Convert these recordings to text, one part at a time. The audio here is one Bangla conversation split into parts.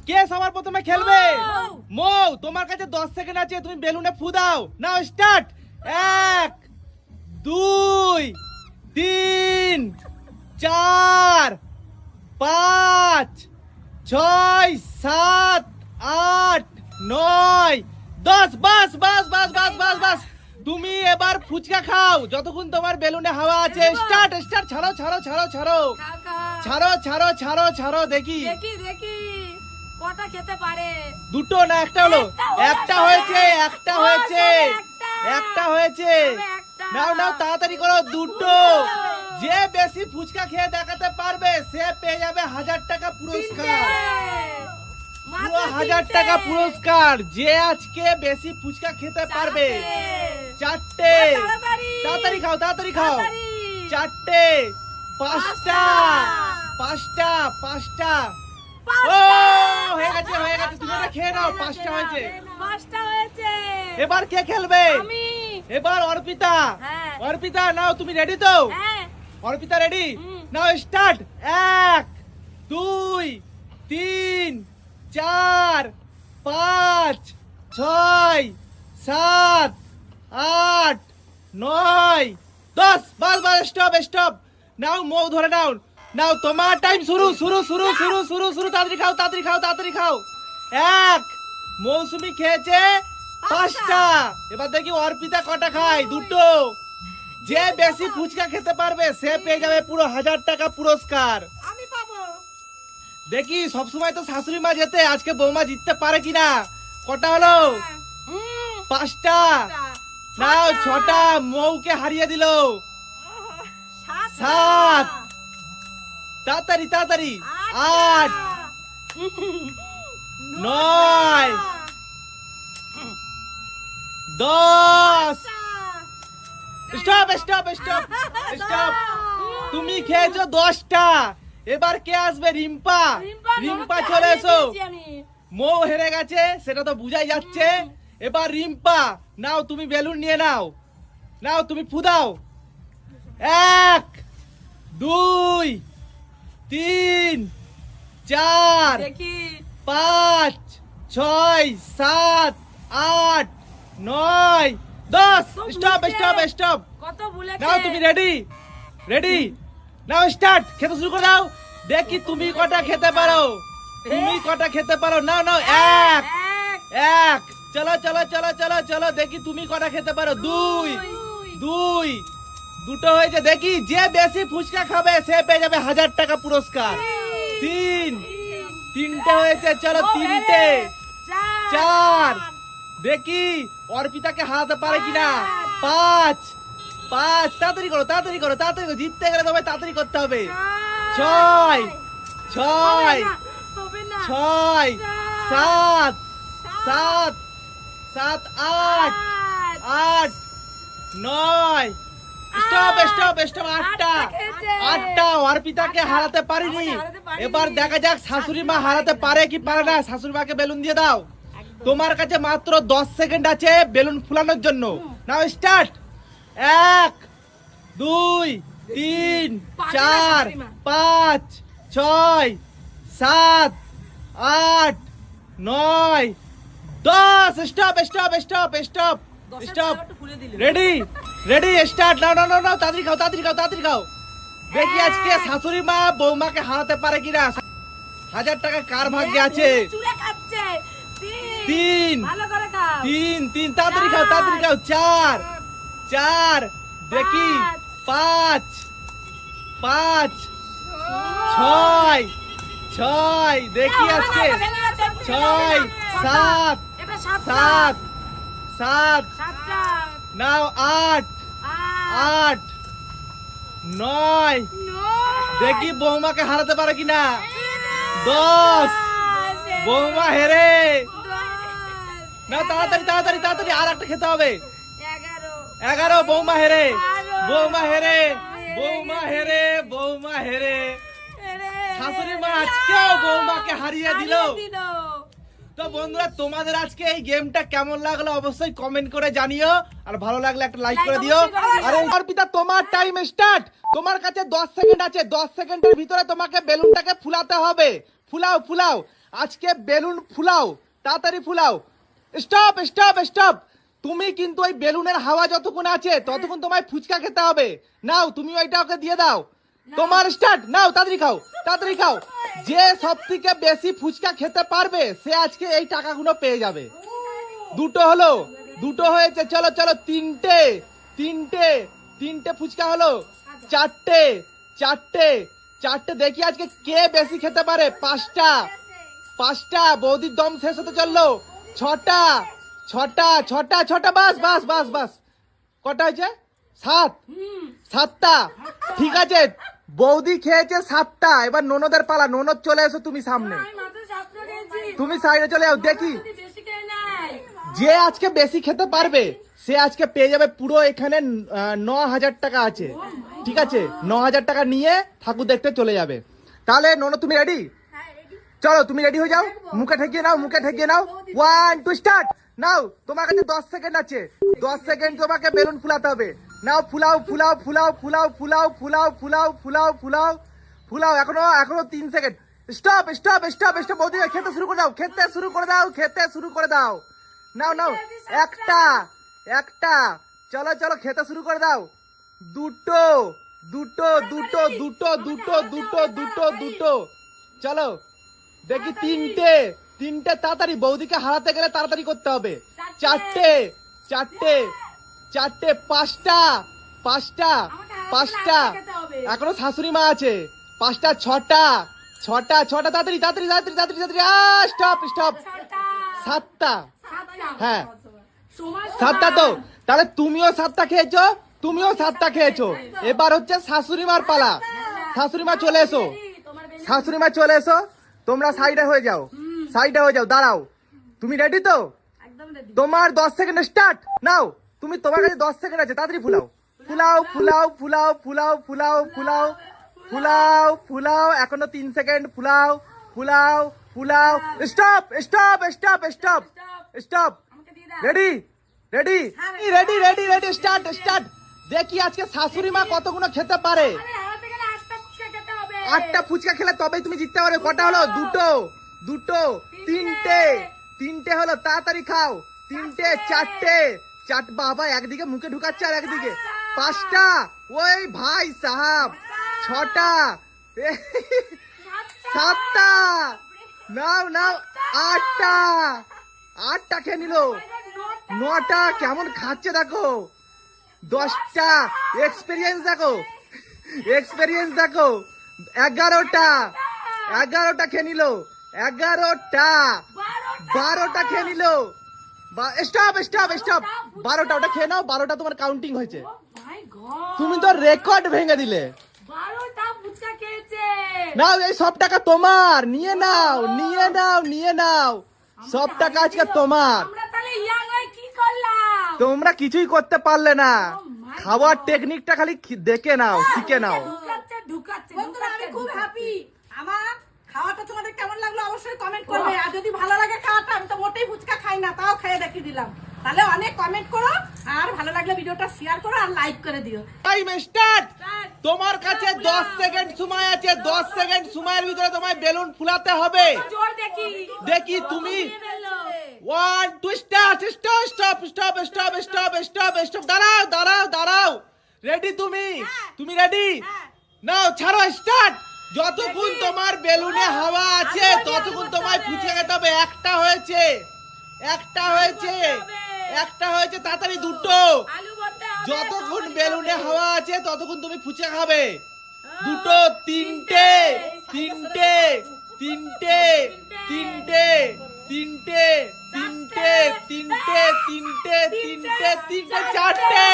কে সবার প্রথমে খেলবে? মৌ, তোমার কাছে 10 সেকেন্ড আছে, তুমি বেলুনে ফু দাও। নাও স্টার্ট। 1 2 3 4 5 6 7 8 9 10। বাস বাস বাস বাস বাস বাস। তুমি এবার ফুচকা খাও যতক্ষণ তোমার বেলুনে হাওয়া আছে। Start start. ছাড়ো ছাড়ো ছাড়ো ছাড়ো ছাড়ো ছাড়ো ছাড়ো ছাড়ো। দেখি দেখি দেখি কটা খেতে পারে। দুটো না একটা হলো? একটা হয়েছে, একটা হয়েছে, একটা হয়েছে। নাও নাও তাড়াতাড়ি করো। দুটো। যে বেশি ফুচকা খেয়ে দেখাতে পারবে সে পেয়ে যাবে 1000 টাকা পুরস্কার। পুরো 1000 টাকা পুরস্কার। যে আজকে বেশি ফুচকা খেতে পারবে। 4টে। তাড়াতাড়ি খাও তাড়াতাড়ি খাও। 4টে। 5টা 5টা 5টা। ও হয়ে গেছে হয়ে গেছে। তুমি এটা খেয়ে নাও। 5টা হয়েছে। 5টা হয়েছে। এবার কে খেলবে? আমি। এবার অর্পিতা। হ্যাঁ। অর্পিতা নাও, তুমি রেডি তো? হ্যাঁ। অর্পিতা রেডি? নাও স্টার্ট। 1 2 3 4 5 6 7 8 9 10। বাস বাস। Stop stop. নাও মৌ ধরে নাও। নাও তোমার টাইম শুরু শুরু শুরু শুরু শুরু শুরু। তাড়াতাড়ি খাও তাড়াতাড়ি খাও তাড়াতাড়ি খাও। 1 মৌসুমি খেয়েছে 5টা। এবার দেখি অর্পিতা কটা খায়। দুটো। যে বেশি ফুচকা খেতে পারবে সে পেয়ে যাবে পুরো 1000 টাকা পুরস্কার। আমি পাবো। দেখি সবসময় তো শাশুড়ি মা যেতে, আজকে বৌমা জিততে পারে কিনা। কটা হলো? 5টা। নাও 6টা। মৌকে হারিয়ে দিল। 7। তাড়াতাড়ি তাড়াতাড়ি। 8 9 10। Stop stop stop stop. তুমি খেয়েছো 10টা। এবার কে আসবে? রিম্পা। রিম্পা চলে এসো। মৌ হেরে গেছে সেটা তো বুঝাই যাচ্ছে। এবার রিম্পা নাও, তুমি বেলুন নিয়ে নাও। নাও তুমি ফু দাও। 1 2 3 4 দেখি 5 6 7 8 9 10। Stop stop stop. কত ভুলেছে। নাও তুমি রেডি? রেডি? নাও স্টার্ট। খেতে শুরু করে দাও। দেখি তুমি কটা খেতে পারো। তুমি কটা খেতে পারো। নাও নাও। 1 1। চলো চলো চলো চলো চলো। দেখি তুমি কটা খেতে পারো। 2 2। দুটো হয়েছে। দেখি যে বেশি ফুচকা খাবে সে পেয়ে যাবে 1000 টাকা পুরস্কার। 3 3টে হয়েছে। চলো 3টে। 4। দেখি অর্পিতাকে হারাতে পারে কিনা। 5 5। তাড়াতাড়ি করো তাড়াতাড়ি করো তাড়াতাড়ি করো। জিততে গেলে তোমায় তাড়াতাড়ি করতে হবে। 6 6 6 7 7 7 8 8 9। Stop stop stop. 8টা 8টা। অর্পিতাকে হারাতে পারিনি। এবার দেখা যাক শাশুড়ি মা হারাতে পারে কি পারে না। শাশুড়ি মাকে বেলুন দিয়ে দাও। তোমার কাছে মাত্র 10 সেকেন্ড আছে বেলুন ফুলানোর জন্য। নাও start. 1 2 3 4 5 6 7 8 9 10। Stop stop stop stop stop. Ready ready start. নাও নাও নাও নাও। তাড়াতাড়ি খাও তাড়াতাড়ি খাও তাড়াতাড়ি খাও। দেখি আজকে শাশুড়ি মা বৌমাকে হারাতে পারে কিনা। 1000 টাকা কার ভাগ্যে আছে। 3 3 3। তাড়াতাড়ি খাও তাড়াতাড়ি খাও। 4 4। দেখি 5 5 6 6। দেখি আজকে 6 7 7 7। নাও 8 8 9। দেখি বৌমাকে হারাতে পারে কিনা। 10। বৌমা হেরে। না তাড়াতাড়ি তাড়াতাড়ি তাড়াতাড়ি। আর একটা খেতে হবে। 11। বৌমা হেরে। বৌমা হেরে। বৌমা হেরে। বৌমা হেরে। শাশুড়ি মা আজকেও বৌমাকে হারিয়ে দিল। তো বন্ধুরা তোমাদের আজকে এই গেমটা কেমন লাগলো অবশ্যই কমেন্ট করে জানিও। আর ভালো লাগলে একটা লাইক করে দিও। আর অর্পিতা তোমার টাইম স্টার্ট। তোমার কাছে 10 সেকেন্ড আছে। 10 সেকেন্ডের ভিতরে তোমাকে বেলুনটাকে ফুলাতে হবে। ফুলাও ফুলাও। আজকে বেলুন ফুলাও, তাড়াতাড়ি ফুলাও। Stop stop stop. তুমি কিন্তু ওই বেলুনের হাওয়া যতক্ষণ আছে ততক্ষণ তোমায় ফুচকা খেতে হবে। নাও তুমি ওইটা ওকে দিয়ে দাও। তোমার স্টার্ট। নাও তাড়াতাড়ি খাও, তাড়াতাড়ি খাও। যে সব থেকে বেশি ফুচকা খেতে পারবে সে আজকে এই টাকাগুলো পেয়ে যাবে। দুটো হলো, দুটো হয়েছে। চলো চলো, তিনটে তিনটে তিনটে ফুচকা হলো। চারটে চারটে চারটে। দেখি আজকে কে বেশি খেতে পারে। পাঁচটা পাঁচটা। বৌদির দম শেষ হতে চললো। ছটা ছটা ছটা ছটা। বাস বাস বাস বাস। কটা হয়েছে? সাত। সাতটা। ঠিক আছে, বৌদি খেয়েছে সাতটা। এবার ননদের পালা। ননদ চলে এসো তুমি সামনে। আমি মাত্র 7টা খেয়েছি। তুমি সাইডে চলে যাও। দেখি যদি বেশি খেয়ে নেয়। যে আজকে বেশি খেতে পারবে সে আজকে পেয়ে যাবে পুরো এখানে 9,000 টাকা আছে। ঠিক আছে, 9,000 টাকা নিয়ে ঠাকুর দেখতে চলে যাবে। তাহলে ননদ তুমি রেডি? চলো তুমি রেডি হয়ে যাও। মুখে ঠেকিয়ে নাও, মুখে ঠেকিয়ে নাও। 1 2 স্টার্ট। নাও তোমার কাছে 10 সেকেন্ড আছে। 10 সেকেন্ড তোমাকে বেলুন ফুলাতে হবে। নাও ফুলাও ফুলাও ফুলাও ফুলাও ফুলাও ফুলাও ফুলাও ফুলাও ফুলাও ফুলাও। এখনো 3 second. Stop stop stop stop. বৌদি খেতে শুরু করে দাও, খেতে শুরু করে দাও, খেতে শুরু করে দাও। নাও নাও। একটা একটা। চলো চলো খেতে শুরু করে দাও। দুটো দুটো দুটো দুটো দুটো দুটো দুটো দুটো। চলো দেখি তিনটে তিনটে। তাড়াতাড়ি, বৌদিকে হারাতে গেলে তাড়াতাড়ি করতে হবে। চারটে চারটে চারটে। পাঁচটা পাঁচটা পাঁচটা। এখনো শাশুড়ি মা আছে। পাঁচটা। ছটা ছটা ছটা। তাড়াতাড়ি তাড়াতাড়ি তাড়াতাড়ি তাড়াতাড়ি তাড়াতাড়ি। Stop stop. সাতটা। হ্যাঁ সাতটা তো। তাহলে তুমিও সাতটা খেয়েছো, তুমিও সাতটা খেয়েছো। এবার হচ্ছে শাশুড়ি মার পালা। শাশুড়ি মা চলে এসো, শাশুড়ি মা চলে এসো। তোমরা সাইডে হয়ে যাও, সাইডে হয়ে যাও। দাঁড়াও, তুমি রেডি তো? একদম রেডি। তোমার 10 সেকেন্ড স্টার্ট। নাও তুমি, তোমার কাছে 10 সেকেন্ড আছে। তাড়াতাড়ি ফুলাও ফুলাও ফুলাও ফুলাও ফুলাও ফুলাও ফুলাও ফুলাও ফুলাও। এখনো 3 সেকেন্ড। ফুলাও ফুলাও ফুলাও। Stop stop stop stop stop. আমাকে দিয়ে দাও। Ready ready ready ready ready. Start start. দেখি আজকে শাশুড়ি মা কতগুলো খেতে পারে। আরে হারাতে গেলে 8টা ফুচকা খেতে হবে। 8টা ফুচকা খেলে তবেই তুমি জিততে পারবে। কটা হলো? দুটো দুটো। তিনটে তিনটে হলো। তাড়াতাড়ি খাও। তিনটে চারটে চার। বাবা একদিকে মুখে ঢুকাচ্ছে আর একদিকে। পাঁচটা। ওই ভাই সাহাব। ছটা। সাতটা। নাও নাও। আটটা। আটটা খেয়ে নিল। নটা। কেমন খাচ্ছে দেখো। 10টা। এক্সপেরিয়েন্স দেখো, এক্সপেরিয়েন্স দেখো। 11টা। 11টা খেয়ে নিল। 11টা। 12টা খেয়ে নিল। Stop stop stop. 12টা। ওটা খেয়ে নাও। 12টা তোমার কাউন্টিং হয়েছে। মাই গড, তুমি তো রেকর্ড ভেঙে দিলে। 12টা ফুচকা খেয়েছে। নাও এই সব টাকা তোমার। নিয়ে নাও নিয়ে নাও নিয়ে নাও। সব টাকা আজকে তোমার। আমরা তাহলে ইয়াং হয়ে কি করলাম? তোমরা কিছুই করতে পারলে না। Oh my খাওয়ার God. টেকনিকটা খালি দেখে নাও, শিখে নাও। ঢুকাচ্ছে ঢুকাচ্ছে বন্ধুরা আমি খুব ঢুকাচ্ছে। হ্যাপি। আমার খাওয়াটা তোমাদের কেমন লাগলো অবশ্যই কমেন্ট করবে। আর যদি ভালো লাগে খাওয়াটা, আমি তো মোটেই ফুচকা খাই না, তাও খেয়ে দেখিয়ে দিলাম। তাহলে অনেক কমেন্ট করো, আর ভালো লাগলে ভিডিওটা শেয়ার করো আর লাইক করে দিও। Time start. Start. তোমার কাছে 10 সেকেন্ড সময় আছে। 10 সেকেন্ড সময়ের ভিতরে তোমায় বেলুন ফুলাতে হবে। জোর দেখি। দেখি তুমি। নিয়ে ফেললো। 1 2 start. Stop stop stop stop stop stop stop. দাঁড়াও দাঁড়াও দাঁড়াও। রেডি তুমি? তুমি রেডি? নাও ছাড়ো। স্টার্ট। যতক্ষণ তোমার বেলুনে হাওয়া আছে ততক্ষণ তোমায় ফুচকা খেতে হবে। একটা হয়েছে, একটা হয়েছে, একটা হয়েছে। তাড়াতাড়ি দুটো। আলু ভর্তা হবে। যতক্ষণ বেলুনে হাওয়া আছে ততক্ষণ তুমি ফুচকা খাবে। দুটো। তিনটে তিনটে তিনটে তিনটে তিনটে তিনটে তিনটে তিনটে তিনটে তিনটে। চারটে।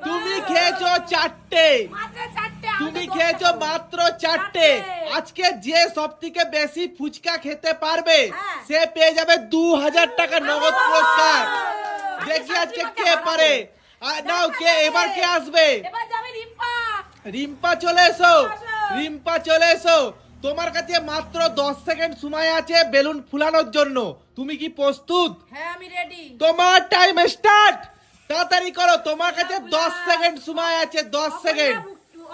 তুমি খেয়েছো চারটে। মাত্র 4টে। তুমি খেয়েছো মাত্র চারটে। আজকে যে সব থেকে বেশি ফুচকা খেতে পারবে সে পেয়ে যাবে 2000 টাকা নগদ পুরস্কার। দেখি আজকে কে পারে। নাও কে এবার কে আসবে? এবার যাবে রিম্পা। রিম্পা চলে এসো, রিম্পা চলে এসো। তোমার কাছে মাত্র 10 সেকেন্ড সময় আছে বেলুন ফুলানোর জন্য। তুমি কি প্রস্তুত? হ্যাঁ আমি রেডি। তোমার টাইম স্টার্ট। তাড়াতাড়ি করো। তোমার কাছে 10 সেকেন্ড সময় আছে। 10 সেকেন্ড।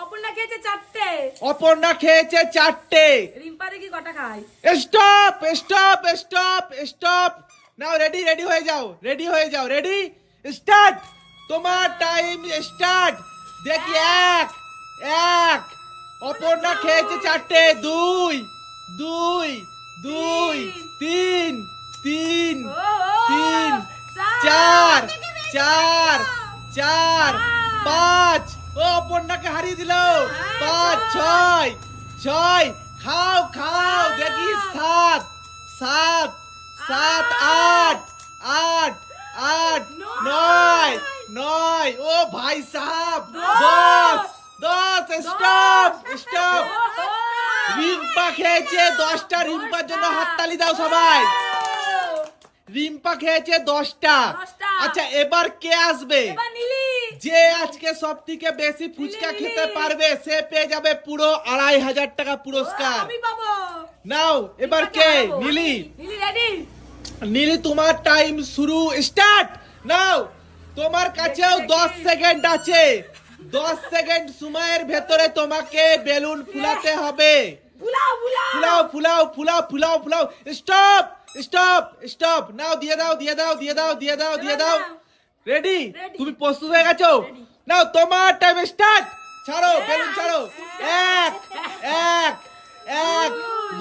অপর্ণা খেয়েছে 4টে। অপর্ণা খেয়েছে 4টে। রিম্পা দেখি কটা খায়? Stop stop stop stop. নাও রেডি রেডি হয়ে যাও, রেডি হয়ে যাও, রেডি স্টার্ট। তোমার টাইম স্টার্ট। দেখি এক এক। অপর্ণা খেয়েছে 4টে। 2 2 2 3 3 3 4 4 4 5। ও অপর্ণাকে হারিয়ে দিল। 5 6 6। খাও খাও দেখি 7 7 7 8 8 8 9 9। ও ভাই সাহেব 10 10। Stop stop. রিম্পা খেয়েছে 10টা। রিম্পার জন্য হাততালি দাও সবাই। রিম্পা খেয়েছে 10টা। 10টা। আচ্ছা এবার কে আসবে? এবার নীলি। যে আজকে সব থেকে বেশি ফুচকা নীলি। খেতে পারবে সে পেয়ে যাবে পুরো 2500 টাকা পুরস্কার। আমি পাবো। নাও এবার কে? নীলি। নীলি রেডি? নীলি তোমার টাইম শুরু স্টার্ট। নাও তোমার কাছেও 10 সেকেন্ড আছে। 10 সেকেন্ড সময়ের ভেতরে তোমাকে বেলুন ফুলাতে হবে। বুলাও বুলাও। ফুলাও ফুলাও ফুলাও ফুলাও ফুলাও। Stop stop stop. নাও দিয়ে দাও দিয়ে দাও দিয়ে দাও দিয়ে দাও দিয়ে দাও। রেডি? Ready. তুমি প্রস্তুত হয়ে গেছো? নাও তোমার টাইম স্টার্ট। ছাড়ো বেলুন ছাড়ো। এক এক এক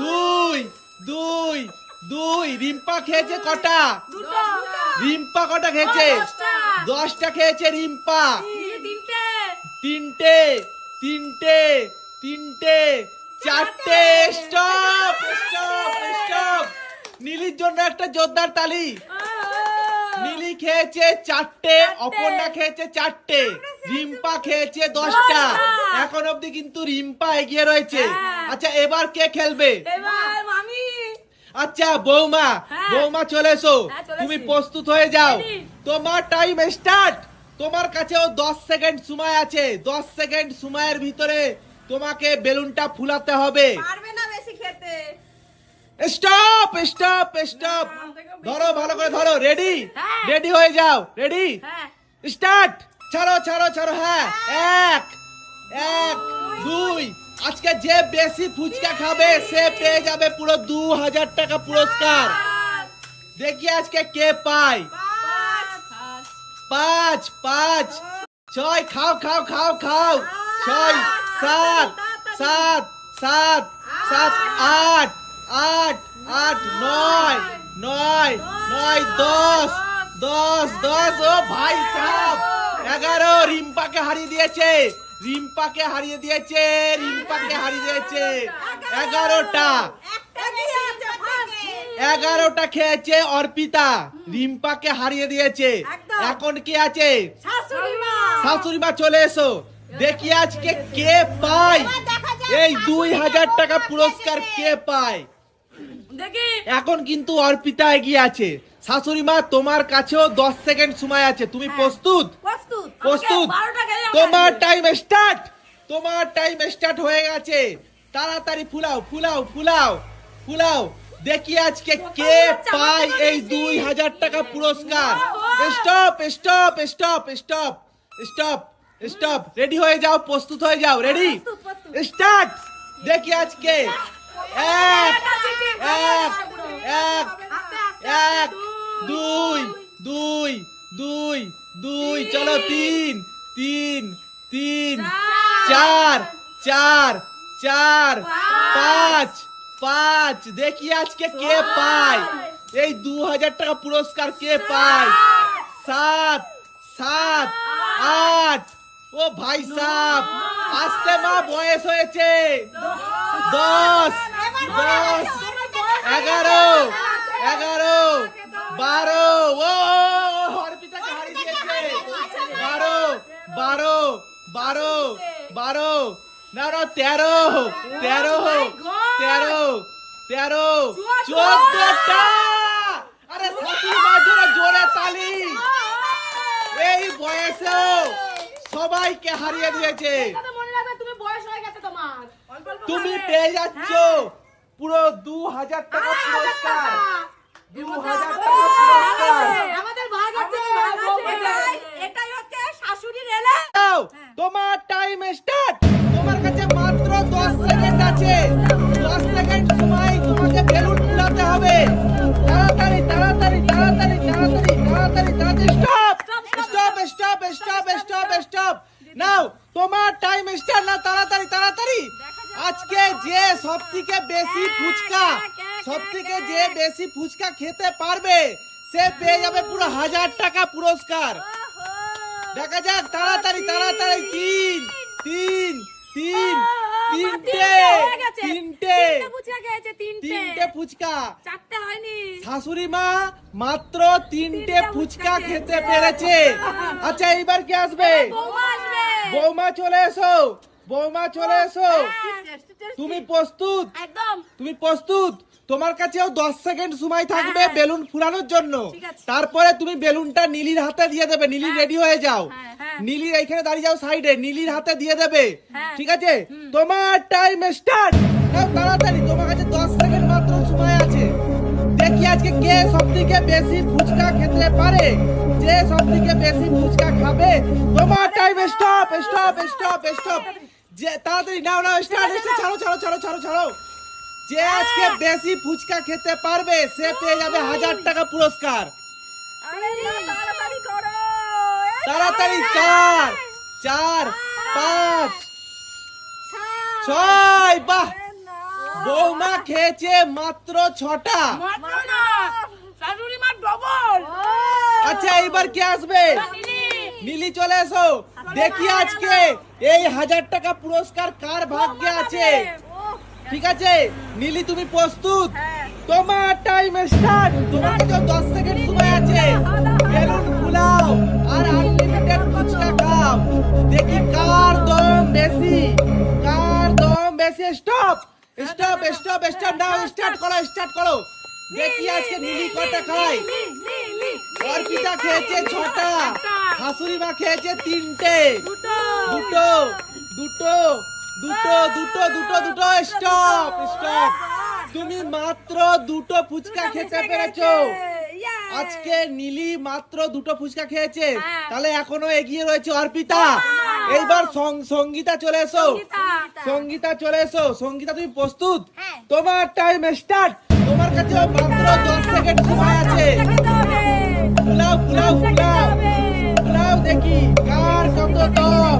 2 2 2। রিম্পা খেয়েছে কটা? দুটো। রিম্পা কটা খেয়েছে? 10টা। 10টা খেয়েছে রিম্পা। নীলি 3টে। 3টে 3টে 3টে 4টে। Stop stop stop. নীলির জন্য একটা জোরদার তালি। নীলি খেয়েছে 4টে। অপর্ণা খেয়েছে 4টে। রিম্পা খেয়েছে 10টা। এখন অবধি কিন্তু রিম্পা এগিয়ে রয়েছে। হ্যাঁ। আচ্ছা এবার কে খেলবে? এবার মামি। আচ্ছা বৌমা, হ্যাঁ। বৌমা চলে এসো। হ্যাঁ, চলে তুমি এসছি। প্রস্তুত হয়ে যাও। Ready? তোমার টাইম স্টার্ট। তোমার কাছেও 10 সেকেন্ড সময় আছে। 10 সেকেন্ড সময়ের ভিতরে তোমাকে বেলুনটা ফুলাতে হবে। পারবে না বেশি খেতে। Stop stop stop. ধরো ভালো করে ধরো। রেডি? হ্যাঁ। রেডি হয়ে যাও। রেডি হ্যাঁ। স্টার্ট। ছাড়ো ছাড়ো ছাড়ো। হ্যাঁ এক এক 2। আজকে যে বেশি ফুচকা খাবে সে পেয়ে যাবে পুরো 2000 টাকা পুরস্কার। দেখি আজকে কে পায়। 5 5 6। খাও খাও খাও খাও। 6 7 7 7 7 8 8 8 9 9 9 10 10 10। ও ভাই সাহেব 11। রিম্পাকে হারিয়ে দিয়েছে। রিম্পাকে হারিয়ে দিয়েছে। রিম্পাকে হারিয়ে দিয়েছে। 11টা। 11টা খেয়েছে অর্পিতা। রিম্পাকে হারিয়ে দিয়েছে। একদম। এখন কি আছে? শাশুড়ি মা। শাশুড়ি মা চলে এসো। দেখি আজকে কে পায় এই 2000 টাকা পুরস্কার। কে পায়? দেখি। এখন কিন্তু অর্পিতা এগিয়ে আছে। শাশুড়ি মা তোমার কাছেও 10 সেকেন্ড সময় আছে। তুমি প্রস্তুত? প্রস্তুত। প্রস্তুত? 12টা খেলে আমাকে তোমার আসবে। Time start. তোমার টাইম স্টার্ট হয়ে গেছে। তাড়াতাড়ি ফুলাও ফুলাও ফুলাও ফুলাও। দেখি আজকে কে পায় এই 2000 টাকা পুরস্কার। Stop stop stop stop stop stop. Ready হয়ে যাও, প্রস্তুত হয়ে যাও। রেডি প্রস্তুত, প্রস্তুত। স্টার্ট। দেখি আজকে এক এক এক এক 2 2 2 2। চলো 3 3 3 4 4 4 5 5। দেখি আজকে কে পায় এই 2000 টাকা পুরস্কার। কে পায়? 7 7 8। ও ভাই সাহেব আস্তে মা বয়স হয়েছে। 10 10 11 11 12। ও অর্পিতাকে হারিয়ে দিয়েছে। 12 12 12 12। না না 13 13 13 13 14টা। আরে শাশুড়ি মা জোরে জোরে তালি। এই বয়সেও সবাইকে হারিয়ে দিয়েছে। কথা মনে রাখবে, তুমি বয়স হয়ে গেছে তোমার। তুমি পেয়ে যাচ্ছ পুরো 2000 টাকা পুরস্কার। 2000 টাকা পুরস্কার। আমাদের ভাগ আছে। এটাই হচ্ছে শাশুড়ির এলে। দাও, তোমার টাইম স্টার্ট। স্টপ নাও তোমার টাইম স্টার্ট না তাড়াতাড়ি তাড়াতাড়ি আজকে যে সবথেকে বেশি ফুচকা সবথেকে যে বেশি ফুচকা খেতে পারবে সে পেয়ে যাবে পুরো 1000 টাকা পুরস্কার দেখা যাক তাড়াতাড়ি তাড়াতাড়ি তিন তিন তিন তিনটে তিনটে তিনটে ফুচকা শাশুড়ি মা মাত্র তিনটে ফুচকা খেতে পেরেছে আচ্ছা এইবার কি আসবে বৌমা চলে এসো বৌমা চলে এসো তুমি প্রস্তুত একদম তুমি প্রস্তুত তোমার কাছেও 10 সেকেন্ড সময় থাকবে হ্যাঁ। বেলুন ফুলানোর জন্য ঠিক আছে। তারপরে তুমি বেলুনটা নীলির হাতে দিয়ে দেবে নীলি রেডি হয়ে যাও হ্যাঁ। নীলি এইখানে দাঁড়িয়ে যাও সাইডে নীলির হাতে দিয়ে দেবে হ্যাঁ। ঠিক আছে তোমার টাইম স্টার্ট তাড়াতাড়ি তোমার কাছে 10 সেকেন্ড মাত্র সময় আছে দেখি আজকে কে সবথেকে বেশি ফুচকা খেতে পারে যে সবথেকে বেশি ফুচকা খাবে তোমার time stop stop stop stop যে তাড়াতাড়ি নাও নাও স্টার্ট ছাড়ো ছাড়ো ছাড়ো ছাড়ো ছাড়ো যে আজকে বেশি ফুচকা খেতে পারবে সে পেয়ে যাবে 1000 টাকা পুরস্কার তাড়াতাড়ি 4 4 5 6 বাহ বৌমা খেয়েছে মাত্র 6টা আচ্ছা এইবার কে আসবে নীলি চলে এসো দেখি আজকে এই 1000 টাকা পুরস্কার কার ভাগ্যে আছে ঠিক আছে নীলি তুমি প্রস্তুত তোমার টাইম স্টার্ট তোমার কাছে 10 সেকেন্ড সময় আছে বেলুন ফুলাও আর আনলিমিটেড ফুচকা খাও দেখি কার দম বেশি স্টপ স্টপ স্টপ স্টপ নাও স্টার্ট করো দেখি আজকে নীলি কটা খায় অর্পিতা খেয়েছে 6টা শাশুড়ি মা খেয়েছে 3টে দুটো দুটো দুটো দুটো দুটো দুটো স্টপ স্টপ তুমি মাত্র দুটো ফুচকা খেতে পেরেছো আজকে নীলি মাত্র দুটো ফুচকা খেয়েছে তাহলে এখনো এগিয়ে রয়েছে অর্পিতা এইবার সঙ্গীতা চলে এসো সঙ্গীতা চলে এসো সঙ্গীতা তুমি প্রস্তুত তোমার টাইম স্টার্ট তোমার কাছে মাত্র 10 সেকেন্ড সময় আছে ফুলাও ফুলাও ফুলাও ফুলাও দেখি কার কত দম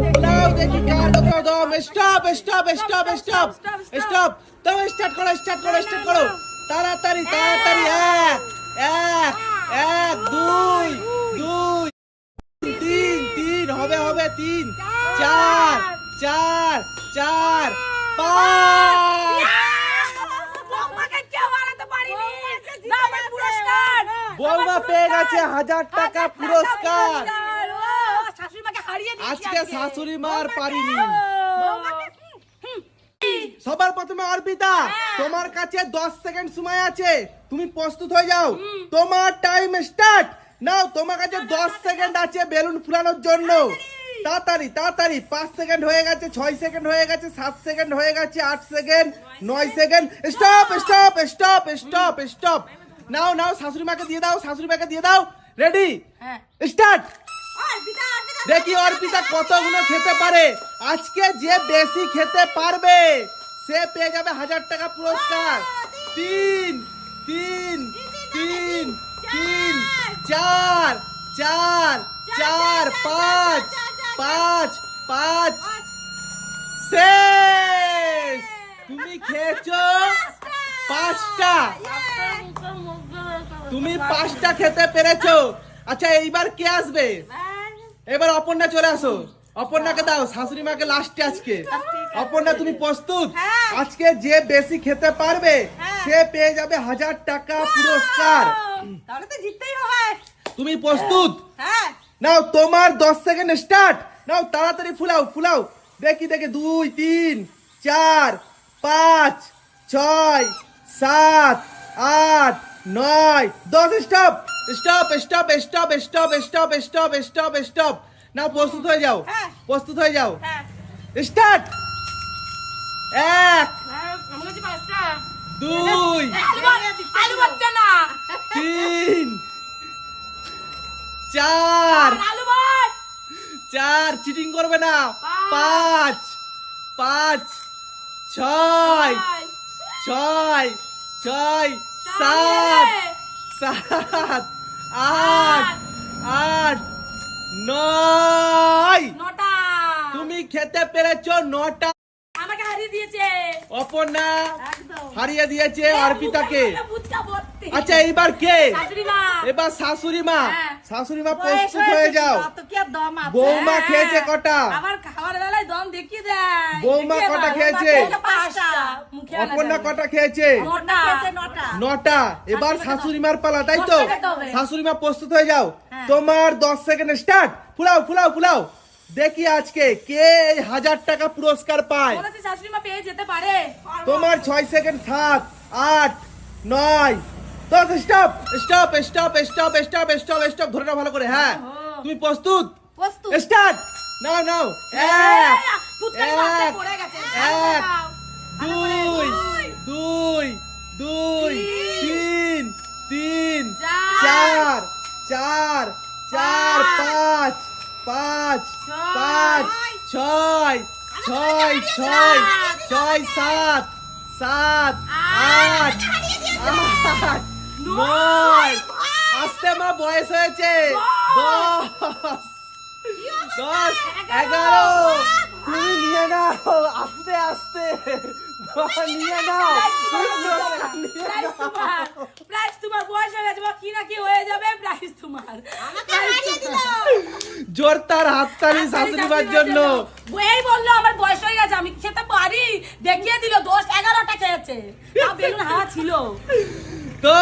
ফুলাও দেখি কার কত দম stop stop stop stop stop তো স্টার্ট করো তাড়াতাড়ি তাড়াতাড়ি এক এক দুই দুই তিন তিন হবে 3 4 4 4 5 বৌমা পেয়ে গেছে 1000 টাকা পুরস্কার আজকে শাশুড়ি মার পারিনি সবার প্রথমে অর্পিতা তোমার কাছে 10 সেকেন্ড সময় আছে তুমি প্রস্তুত হয়ে যাও তোমার টাইম স্টার্ট নাও তোমার কাছে 10 সেকেন্ড আছে বেলুন ফুলানোর জন্য তাড়াতাড়ি তাড়াতাড়ি 5 সেকেন্ড হয়ে গেছে 6 সেকেন্ড হয়ে গেছে 7 সেকেন্ড হয়ে গেছে 8 second 9 second stop stop stop stop stop নাও নাও শাশুড়ি মাকে দিয়ে দাও রেডি স্টার্ট দেখি অর্পিতা কতগুলো খেতে পারে আজকে যে বেশি খেতে পারবে সে পেয়ে যাবে 1000 টাকা পুরস্কার 3 3 3 3 4 4 4 5 5 5 শেষ তুমি খেয়েছো 5টা তুমি 5টা খেতে পেরেছো আচ্ছা এইবার কে আসবে এবার অপর্ণা চলে আসো অপর্ণাকে দাও শাশুড়ি মাকে লাস্টে আজকে অপর্ণা তুমি প্রস্তুত আজকে যে বেশি খেতে পারবে সে পেয়ে যাবে 1000 টাকা পুরস্কার তাহলে তো জিততেই হবে তুমি প্রস্তুত হ্যাঁ নাও তোমার 10 সেকেন্ড স্টার্ট নাও তাড়াতাড়ি ফুলাও দেখি 2 3 4 5 6 7 8 9 10 stop stop stop stop stop stop stop stop stop নাও প্রস্তুত হয়ে যাও স্টার্ট 1 2 3 4 4 চিটিং করবে না 5 5 6 6 6 7 7 8 8 নয়। নটা তুমি খেতে পেরেছো 9টা। আমাকে হারিয়ে দিয়েছে অপর্ণা একদম হারিয়ে দিয়েছে অর্পিতাকে। মুখে ফুচকা ভর্তি। আচ্ছা এইবার কে? শাশুড়ি মা। এবার শাশুড়ি মা। হ্যাঁ। শাশুড়ি মা বয়স প্রস্তুত হয়ে হয়েছে, যাও। অত কি আর দম আছে? বৌমা হ্যাঁ, খেয়েছে কটা? আবার খাওয়ার বেলায় দম দেখিয়ে দেয়। বৌমা দেখিয়ে কটা দাও, খেয়েছে? বৌমা পাঁচটা। মুখে আনা অপর্ণা যাবে। কটা খেয়েছে? নটা। খেয়েছে 9টা। 9টা। এবার শাশুড়ি মার পালা, তাই তো? 10টা খেতে হবে। শাশুড়ি মা প্রস্তুত হয়ে যাও। হ্যাঁ। তোমার 10 সেকেন্ড স্টার্ট। ফুলাও ফুলাও ফুলাও। দেখি আজকে কে এই 1000 টাকা পুরস্কার পায়। বলেছে শাশুড়ি মা পেয়ে যেতে পারে। তোমার 6 second 7 8 9 10 stop stop stop stop stop stop stop ধরে নাও ভালো করে। হ্যাঁ তুমি প্রস্তুত? প্রস্তুত। স্টার্ট নাও নাও। এই, 1 ফুচকার বাচ্চা পড়ে গেছে। এক, দাও। 2 2 2 3 3 চার, 4 4 5 5 5 6 6 6 6 7 7 8 8 9 আস্তে মা বয়স হয়েছে 10 10 11 তুমি নিয়ে নাও আস্তে আস্তে নিয়ে নাও তুমি পুরস্কার নিয়ে প্রাইজ নাও। তোমার। প্রাইজ তোমার। বয়স হয়ে গেছে, বা কি না কি হয়ে যাবে, প্রাইজ তোমার। প্রাইজ তোমার। জোরদার হাততালি শাশুড়িমার জন্য। এই বললো আমার বয়স হয়ে গেছে, আমি খেতে পারি, দেখিয়ে দিল 10 11টা খেয়েছে, তাও বেলুন হাওয়া ছিল। তো